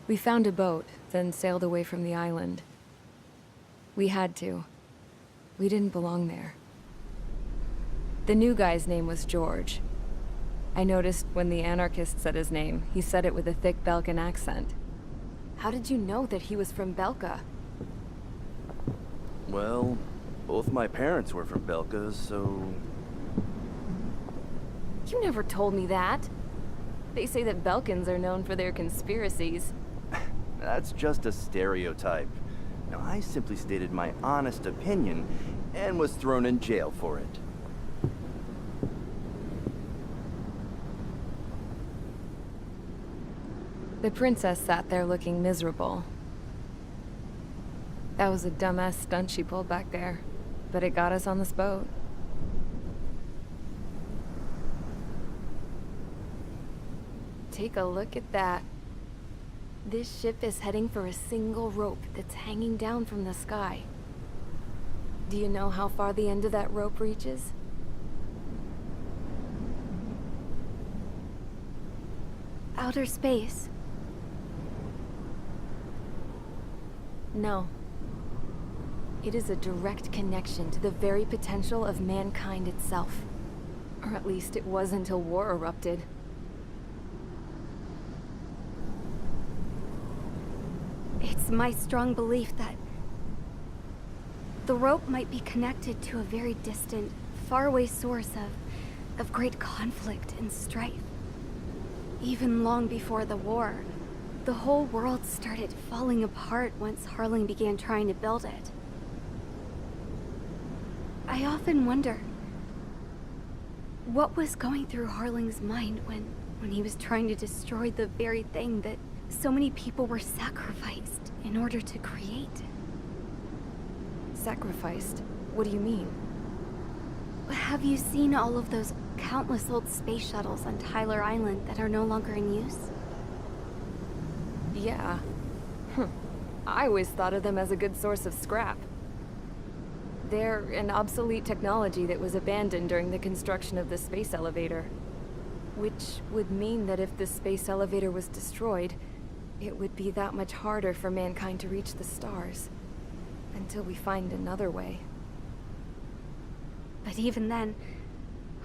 We found a boat, then sailed away from the island. We had to. We didn't belong there. The new guy's name was George. I noticed when the anarchist said his name, he said it with a thick Belkan accent. How did you know that he was from Belka? Well, both my parents were from Belka, so... You never told me that. They say that Belkans are known for their conspiracies. That's just a stereotype. Now, I simply stated my honest opinion and was thrown in jail for it. The princess sat there looking miserable. That was a dumbass stunt she pulled back there, but it got us on this boat. Take a look at that. This ship is heading for a single rope that's hanging down from the sky. Do you know how far the end of that rope reaches? Outer space. No. It is a direct connection to the very potential of mankind itself. Or at least it was until war erupted. It's my strong belief that the rope might be connected to a very distant, faraway source of great conflict and strife. Even long before the war, the whole world started falling apart once Harling began trying to build it. I often wonder what was going through Harling's mind when he was trying to destroy the very thing that so many people were sacrificed in order to create. Sacrificed? What do you mean? Have you seen all of those countless old space shuttles on Tyler Island that are no longer in use? Yeah. I always thought of them as a good source of scrap. They're an obsolete technology that was abandoned during the construction of the space elevator. Which would mean that if the space elevator was destroyed, it would be that much harder for mankind to reach the stars. Until we find another way. But even then,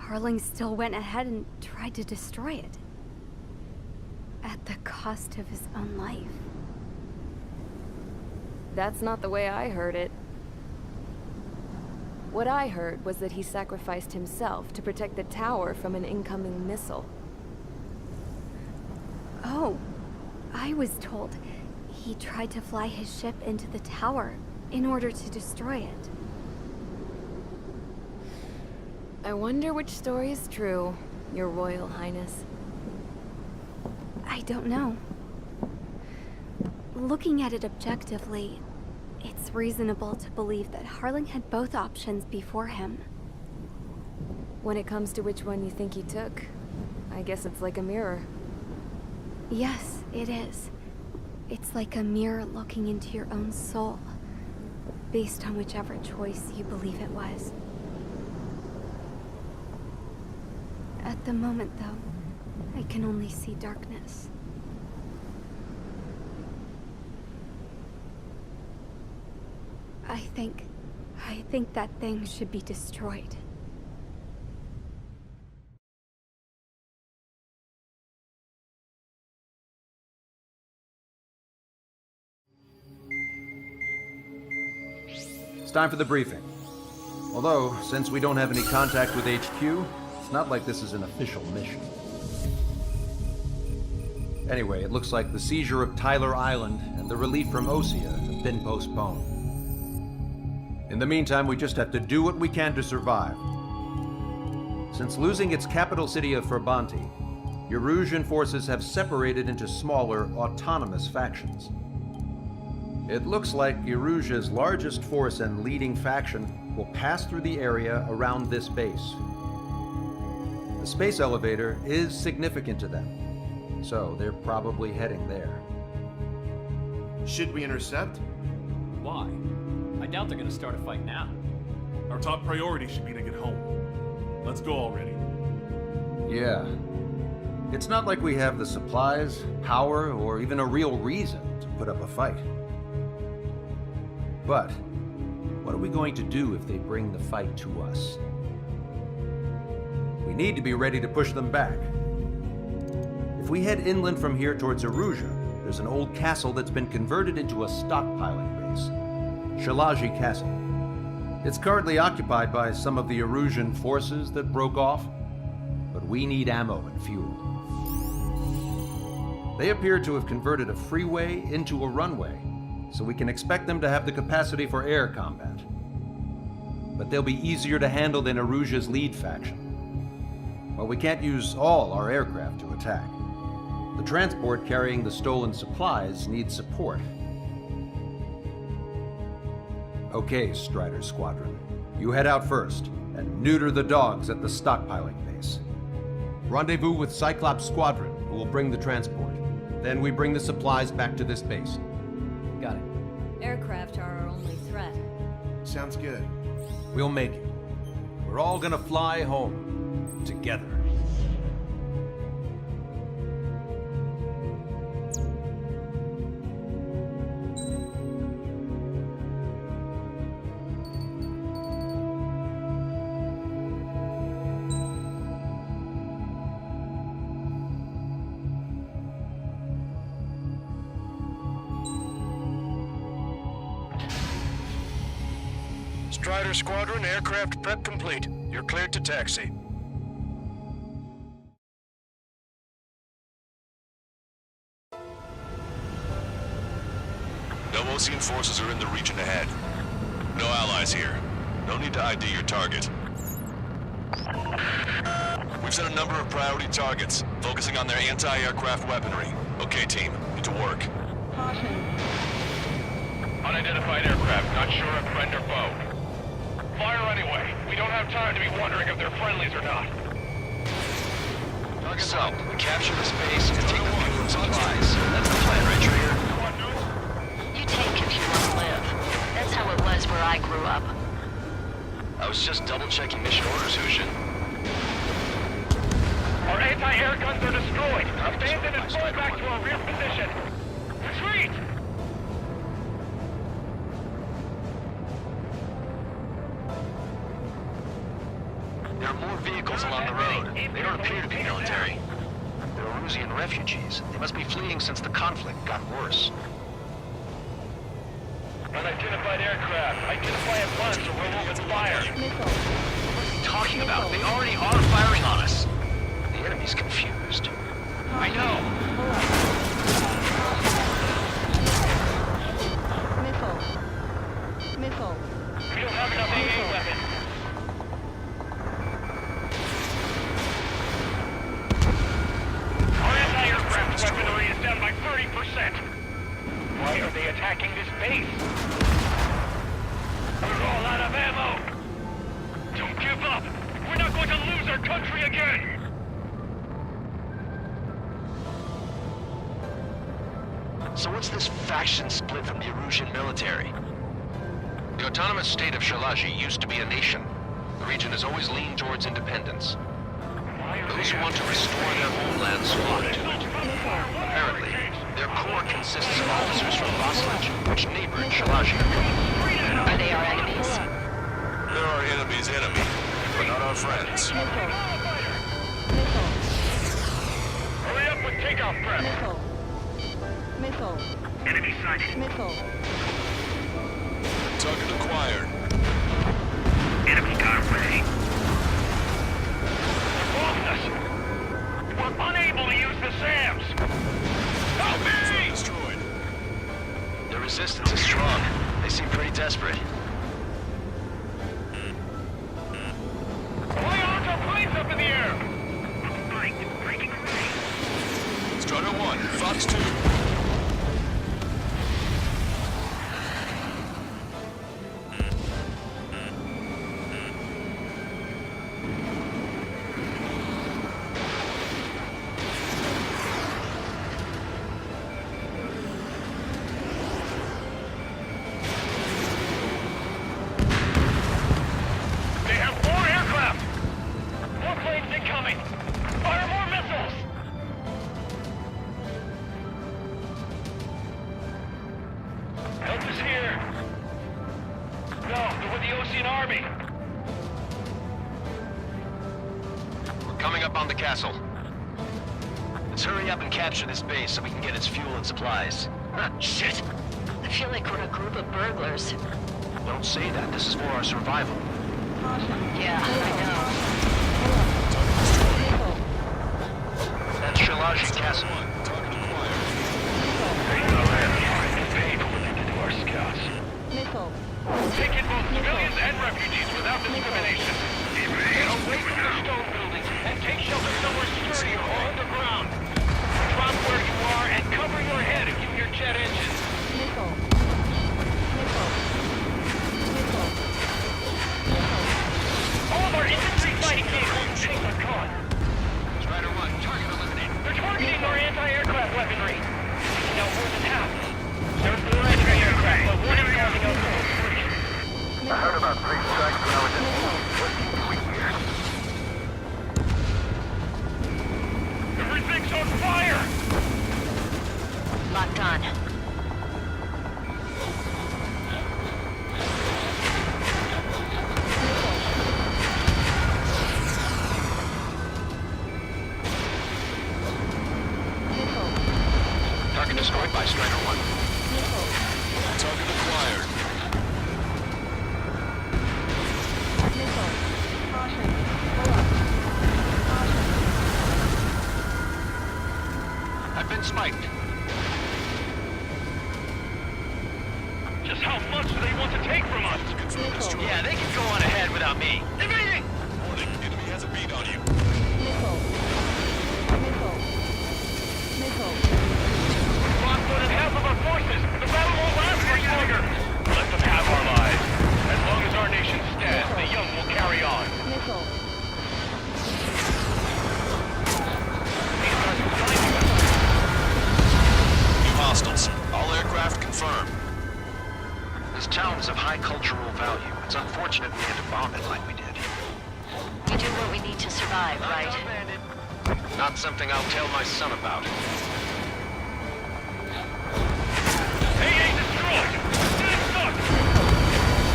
Harling still went ahead and tried to destroy it. At the cost of his own life. That's not the way I heard it. What I heard was that he sacrificed himself to protect the tower from an incoming missile. Oh, I was told he tried to fly his ship into the tower in order to destroy it. I wonder which story is true, Your Royal Highness. I don't know. Looking at it objectively, it's reasonable to believe that Harling had both options before him. When it comes to which one you think he took, I guess it's like a mirror. Yes, it is. It's like a mirror looking into your own soul, based on whichever choice you believe it was. At the moment, though, I can only see darkness. I think that thing should be destroyed. It's time for the briefing. Although, since we don't have any contact with HQ, it's not like this is an official mission. Anyway, it looks like the seizure of Tyler Island and the relief from Osea have been postponed. In the meantime, we just have to do what we can to survive. Since losing its capital city of Ferbanti, Erusian forces have separated into smaller, autonomous factions. It looks like Erusia's largest force and leading faction will pass through the area around this base. The space elevator is significant to them, so they're probably heading there. Should we intercept? Why? I doubt they're gonna start a fight now. Our top priority should be to get home. Let's go already. Yeah. It's not like we have the supplies, power, or even a real reason to put up a fight. But what are we going to do if they bring the fight to us? We need to be ready to push them back. If we head inland from here towards Aruja, there's an old castle that's been converted into a stockpiling base. Shilage Castle. It's currently occupied by some of the Arusian forces that broke off, but we need ammo and fuel. They appear to have converted a freeway into a runway, so we can expect them to have the capacity for air combat. But they'll be easier to handle than Aruja's lead faction. While we can't use all our aircraft to attack, the transport carrying the stolen supplies needs support. Okay, Strider Squadron. You head out first and neuter the dogs at the stockpiling base. Rendezvous with Cyclops Squadron, who will bring the transport. Then we bring the supplies back to this base. Got it. Aircraft are our only threat. Sounds good. We'll make it. We're all gonna fly home. Together. Strider Squadron, aircraft prep complete. You're cleared to taxi. No Osean forces are in the region ahead. No allies here. No need to ID your target. We've set a number of priority targets, focusing on their anti-aircraft weaponry. Okay, team, get to work. Unidentified aircraft, not sure if friend or foe. Fire anyway. We don't have time to be wondering if they're friendlies or not. So, capture the space and take the fuel and supplies. That's the plan, right, Trigger? You take if you want to live. That's how it was where I grew up. I was just double-checking mission orders, Hushin. Our anti-air guns are destroyed. Abandon and fall back to our rear position. Retreat! There are more vehicles along the road. They don't appear to be military. They're Arusian refugees. They must be fleeing since the conflict got worse. Unidentified aircraft. Identify at once or we'll open fire. What are you talking about? They already are firing on us. The enemy's confused. I know. Missile. We don't have enough AA weapons. Our anti-aircraft weaponry is down by 30%. Why are they attacking this base? We're all out of ammo. Don't give up. We're not going to lose our country again. So what's this faction split from the Arusian military? The autonomous state of Shilage used to be a nation. The region has always leaned towards independence. Those who want to restore their homelands flock to it. Apparently, their core consists of officers from Vaslage, which neighbored Shilage. Are they our enemies? They're our enemy's enemy, but not our friends. Hurry up with takeoff prep. Missile. Enemy sighted. Missile. Target acquired. Enemy got away. We're unable to use the SAMs! Help me! Destroyed. The resistance is strong. They seem pretty desperate. Why aren't our planes up in the air? Fight, breaking away. Strider 1, Fox 2. Coming up on the castle. Let's hurry up and capture this base so we can get its fuel and supplies. Shit! I feel like we're a group of burglars. Don't say that. This is for our survival. Yeah, I know. That's Shilage Castle. Missile. Take in both civilians and refugees without discrimination. Get away from the stone buildings and take shelter somewhere sturdier or underground. Drop where you are and cover your head if you hear jet engines. Missile. Missile. Missile. All of our infantry fighting vehicles take a con. Strider 1, target eliminated. They're targeting our anti-aircraft weaponry. Taking out more than half. There are 4 anti-aircraft, but one is causing out the whole 3. I heard about 3 strikes when I was in Everything's on fire! Locked on. Target destroyed by Strider 1. Target acquired. Missile. Caution. Pull up. Caution. I've been spiked. Just how much do they want to take from us? Missile. Yeah, they can go on ahead without me. Evading! Warning, enemy has a beat on you. Missile. Missile. Missile. Lost more than half of our forces. The battle won't last much longer. Let them have our lives. As long as our nation stands, the young will carry on. Missile. These guys are blinding us. New hostiles. All aircraft confirmed. This town is of high cultural value. It's unfortunate we had to bomb it like we did. We do what we need to survive, right? Not something I'll tell my son about. AA destroyed! Getting stuck!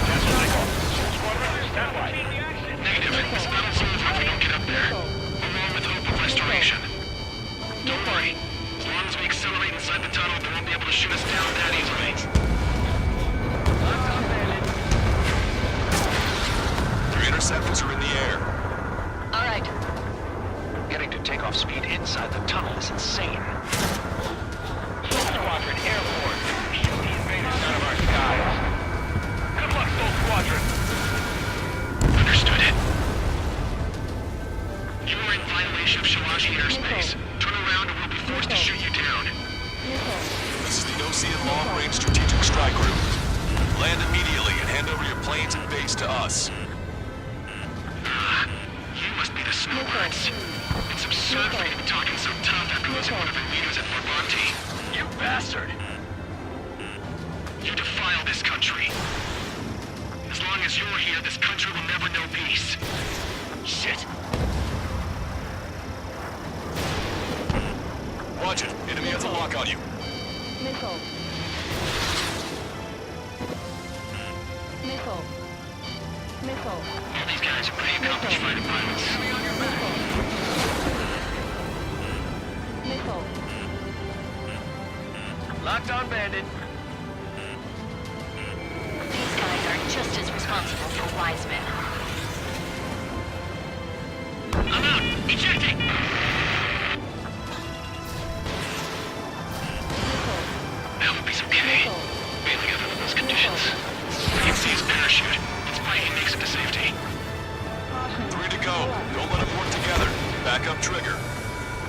Just like all. Squadron, stand by. Negative. This battle's over if we don't get up there. Along with hope of restoration. Don't worry. As long as we accelerate inside the tunnel, they won't be able to shoot us down that easily. Three interceptors are in the air. All right. Getting to takeoff speed inside the tunnel is insane. Squadron, airborne. Shoot the invaders out of our skies. Good luck, Soul Squadron. Understood. You are in violation of Shilage airspace. Turn around or we'll be forced to shoot you down. Missile. This is the OCN Long-Range Strategic Strike Group. Land immediately and hand over your planes and base to us. You must be the snowbirds. It's absurd for you to be talking so tough after losing one of your leaders at Forbanti. You bastard! You defile this country. As long as you're here, this country will never know peace. Shit! Watch it. Enemy has a lock on you. Missile. Missile. Missile. All these guys are pretty accomplished fighter pilots. Missile. Locked on, Bandit. These guys are just as responsible for wise men. I'm out. Ejecting. I hope he's okay. Bailing out under those conditions. You can see his parachute. Let's buy he makes it to safety. 3 to go. Don't let them work together. Back up trigger.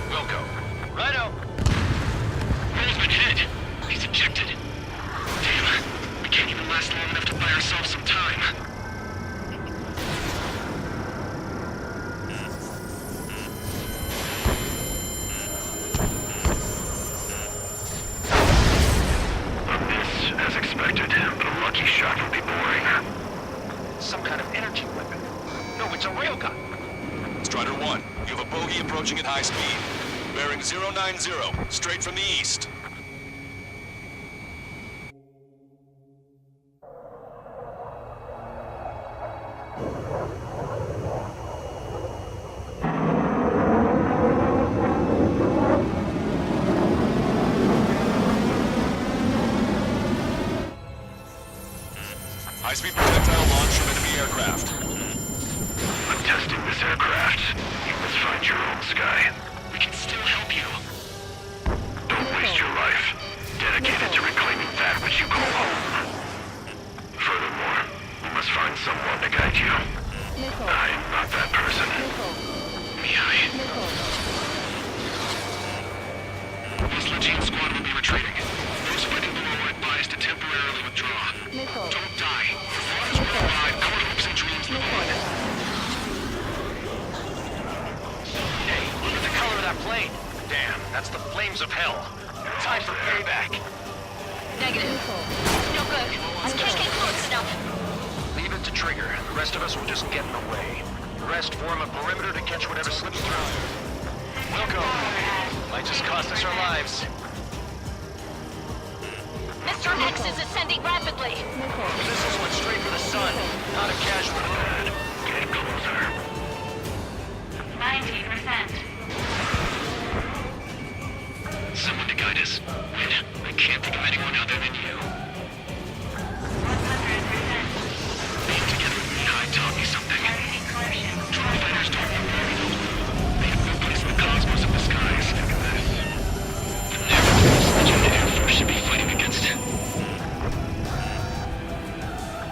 Wilco. Righto. Roll's been hit. He's ejected. Damn. We can't even last long enough to buy ourselves some time. As expected, but a lucky shot would be boring. Some kind of energy weapon. No, it's a railgun. Strider 1, you have a bogey approaching at high speed. Bearing 090, straight from the east. High-speed projectile launch from enemy aircraft. I'm testing this aircraft. You must find your own sky. We can still help you. Don't waste your life. Dedicate it to reclaiming that which you call home. Furthermore, you must find someone to guide you. Missile. I'm not that person. Missile. Mihai. Missile. This Legion squad will be retreating. Those fighting below are advised to temporarily withdraw. Missile. Don't die. Your fathers will revive our hopes and dreams live on. Hey, look at the color of that plane. Damn, that's the flames of hell. Time for payback. Negative. No good. Can't get close enough. Leave it to Trigger. The rest of us will just get in the way. The rest form a perimeter to catch whatever slips through. Welcome. Might just cost us our lives. Mr. X is ascending rapidly. Missiles went straight for the sun. Not a casualty. Bad. Get closer. 90%. Someone to guide us. Wait, I can't think of anyone other than you. 100%. Being together with Mihai taught me something. Drone fighters don't move very well. They have no place in the cosmos of the skies. Look at this. The never-ending Legion Air Force should be fighting against it.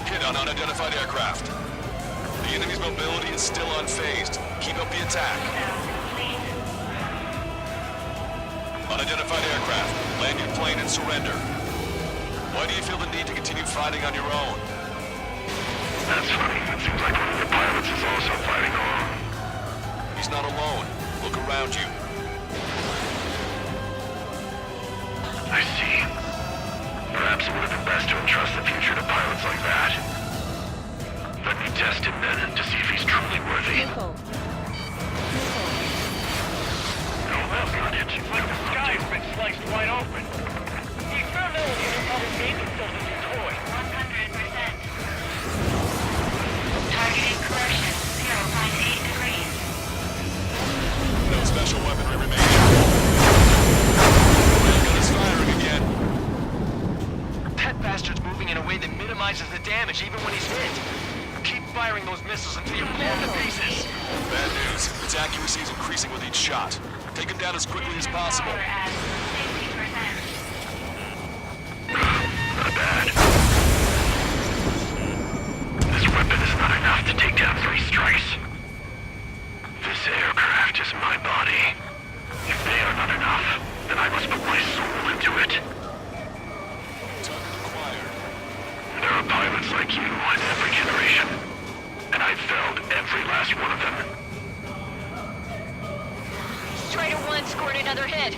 Hit on unidentified aircraft. The enemy's mobility is still unfazed. Keep up the attack. Unidentified aircraft. Land your plane and surrender. Why do you feel the need to continue fighting on your own? That's funny. It seems like one of the pilots is also fighting alone. He's not alone. Look around you. I see. Perhaps it would have been best to entrust the future to pilots like that. Let me test him then to see if he's truly worthy. Missile. No, that's not it. It's like the sky's been sliced wide open. The experimental unit probably made themselves into toys. 100%. Targeting correction. 0.8 degrees. No special weaponry remaining. Railgun is firing again. That bastard's moving in a way that minimizes the damage even when he's hit. Keep firing those missiles until you're blown to pieces. Bad news. Its accuracy is increasing with each shot. Take it down as quickly as possible. Power at 50%. Not bad. This weapon is not enough to take down 3 strikes. This aircraft is my body. If they are not enough, then I must put my soul into it. Target acquired. There are pilots like you in every generation, and I've felled every last one of them. Strider 1 scored another hit.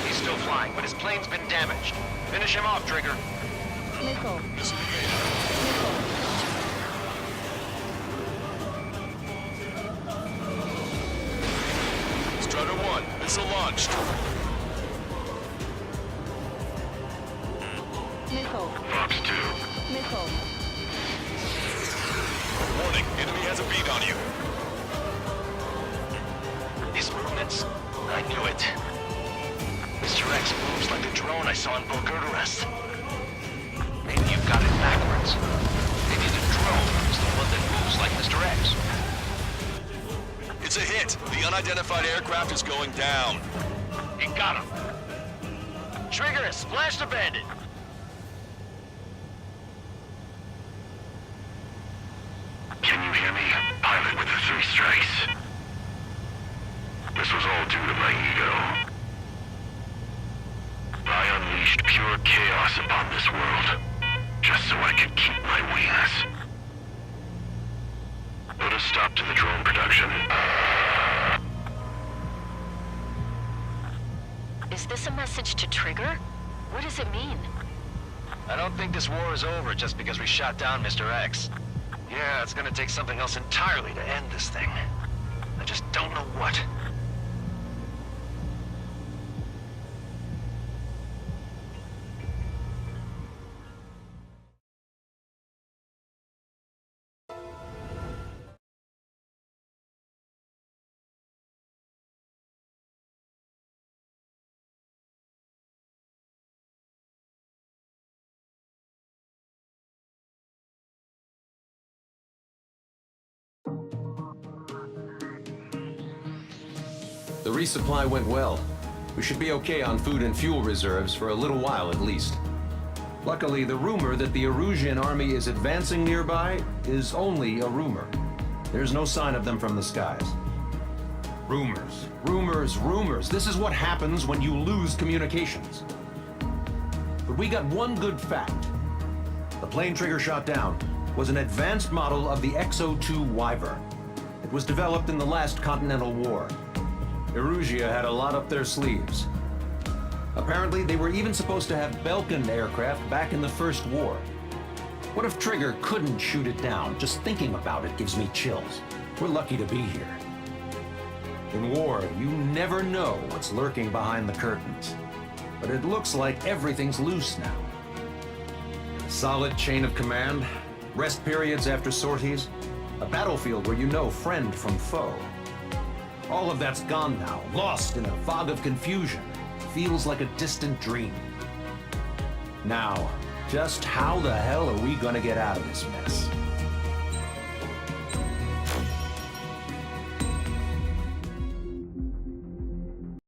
He's still flying, but his plane's been damaged. Finish him off, Trigger. Missile. Disengage. Missile. Strider 1, missile launched. Missile. Fox 2. Missile. Warning, enemy has a beat on you. His movements. I knew it. Mr. X moves like the drone I saw in Bulgurarest. Maybe you've got it backwards. Maybe the drone is the one that moves like Mr. X. It's a hit. The unidentified aircraft is going down. You got him. Trigger has splashed a bandit. Can you hear me, pilot with the 3 strikes? This was all due to my ego. I unleashed pure chaos upon this world, just so I could keep my wings. Put a stop to the drone production. Is this a message to Trigger? What does it mean? I don't think this war is over just because we shot down Mr. X. Yeah, it's gonna take something else entirely to end this thing. I just don't know what. The resupply went well. We should be okay on food and fuel reserves for a little while at least. Luckily, the rumor that the Erusian army is advancing nearby is only a rumor. There's no sign of them from the skies. Rumors, rumors, rumors. This is what happens when you lose communications. But we got one good fact. The plane Trigger shot down was an advanced model of the XO-2 Wyvern. It was developed in the last Continental War. Erusia had a lot up their sleeves. Apparently, they were even supposed to have Belkin aircraft back in the First War. What if Trigger couldn't shoot it down? Just thinking about it gives me chills. We're lucky to be here. In war, you never know what's lurking behind the curtains. But it looks like everything's loose now. A solid chain of command, rest periods after sorties, a battlefield where you know friend from foe. All of that's gone now, lost in a fog of confusion. Feels like a distant dream. Now, just how the hell are we gonna get out of this mess?